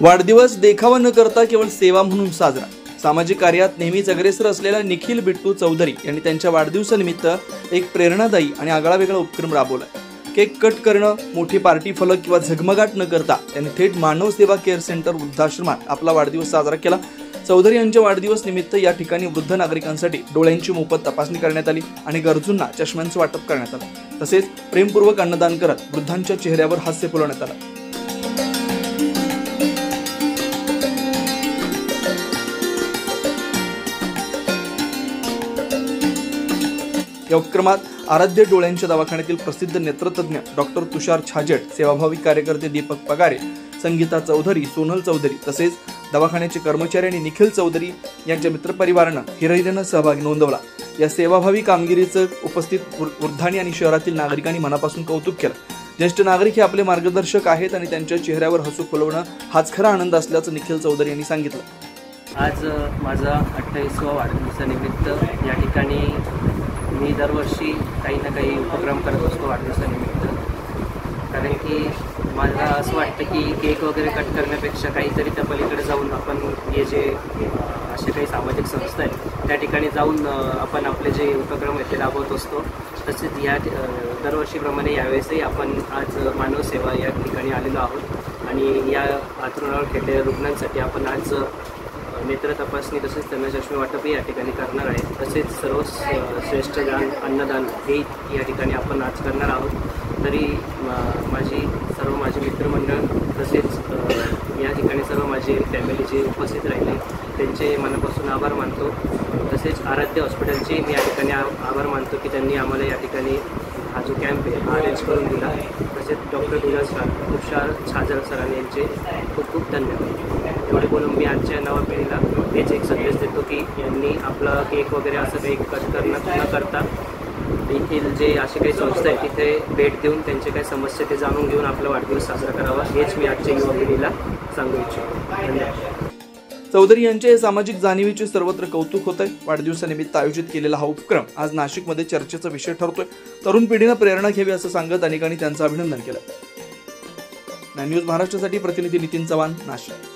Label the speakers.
Speaker 1: वाढदिवस देखावा न करता केवळ सेवा म्हणून साजरा। सामाजिक कार्यात नेहमीच अग्रेसर असलेल्या निखिल बिट्टू चौधरी यांनी त्यांच्या वाढदिवसानिमित्त एक प्रेरणादायी आणि आगळावेगळा उपक्रम राबवला। केक कट करणं, मोठी पार्टी फलक किंवा झगमगाट न करता त्यांनी थेट मानव सेवा केअर सेंटर वृद्धाश्रमात आपला वाढदिवस साजरा केला। चौधरी यांच्या वाढदिवस निमित्त या ठिकाणी वृद्ध नागरिकांसाठी डोळ्यांची मोफत तपासणी करण्यात आली आणि गरजूंना चष्म्यांचं वाटप करण्यात आलं। तसेच प्रेमपूर्वक अन्नदान करत वृद्धांच्या चेहऱ्यावर हास्य फुलवण्यात आलं। या उपक्रमात आराध्य डोळ्यांच्या दवाखान्यातील प्रसिद्ध नेत्रतज्ञ डॉक्टर तुषार छाजेड, सेवाभावी कार्यकर्ते दीपक पगारे, संगीता चौधरी, सोनल चौधरी तसेच दवाखान्याचे कर्मचारी आणि निखिल चौधरी यांच्या मित्रपरिवारानं हिरिरीनं सहभाग नोंदवला। या सेवाभावी कामगिरीचं उपस्थित वृद्धांनी आणि शहरातील नागरिकांनी मनापासून कौतुक केलं। ज्येष्ठ नागरिक हे आपले मार्गदर्शक आहेत आणि त्यांच्या चेहऱ्यावर हसू फुलवणं हाच खरा आनंद असल्याचं निखिल चौधरी यांनी सांगितलं।
Speaker 2: आज माझा 28वा वाढदिवसानिमित्त या ठिकाणी मी दरवर्षी काही ना काही उपक्रम करत असतो वाढदिवसानिमित्त, कारण की मला असं वाटतं की केक वगैरे कट करण्यापेक्षा काहीतरी त्या पलीकडे जाऊन आपण हे जे असे काही सामाजिक संस्था आहेत त्या ठिकाणी जाऊन आपण आपले जे उपक्रम आहेत ते राबवत असतो। तसेच या दरवर्षीप्रमाणे यावेळेसही आपण आज मानव सेवा या ठिकाणी आलेलो आहोत आणि या अंथरुणावर खेळलेल्या रुग्णांसाठी आपण आज नेत्र तपासणी तसेच त्यांना चष्मे वाटपही या ठिकाणी करणार आहे। तसेच सर्व श्रेष्ठ दान अन्नदान हे या ठिकाणी आपण आज करणार आहोत। तरी माझे मित्रमंडळ तसेच या ठिकाणी सर्व माझे फॅमिली जे उपस्थित राहिले त्यांचे मनापासून आभार मानतो। तसेच आराध्य हॉस्पिटलचे मी या ठिकाणी आभार मानतो की त्यांनी आम्हाला या ठिकाणी हा जो कॅम्प आहे हा अरेंज करून दिला। तसेच डॉक्टर तुषार छाजेड सरांनी यांचे खूप खूप धन्यवाद। एवढे बोलून मी आजच्या नव्या पिढीला हेच एक संदेश देतो की यांनी आपला केक वगैरे असं काही कट न करता येथील जे असे काही संस्था आहेत तिथे भेट देऊन त्यांचे काही समस्या ते जाणून घेऊन आपला वाढदिवस साजरा करावा हेच मी आजच्या युवा पिढीला सांगू इच्छितो। धन्यवाद।
Speaker 1: चौधरी यांच्या सामाजिक जाणीवेचे सर्वत्र कौतुक होत आहे। वाढदिवसानिमित्त आयोजित केलेला हा उपक्रम आज नाशिकमध्ये चर्चेचा विषय ठरतोय। तरुण पिढीनं प्रेरणा घ्यावी असं सांगत अनेकांनी त्यांचं अभिनंदन केलं। न्यूज महाराष्ट्रासाठी प्रतिनिधी नितीन चव्हाण, नाशिक।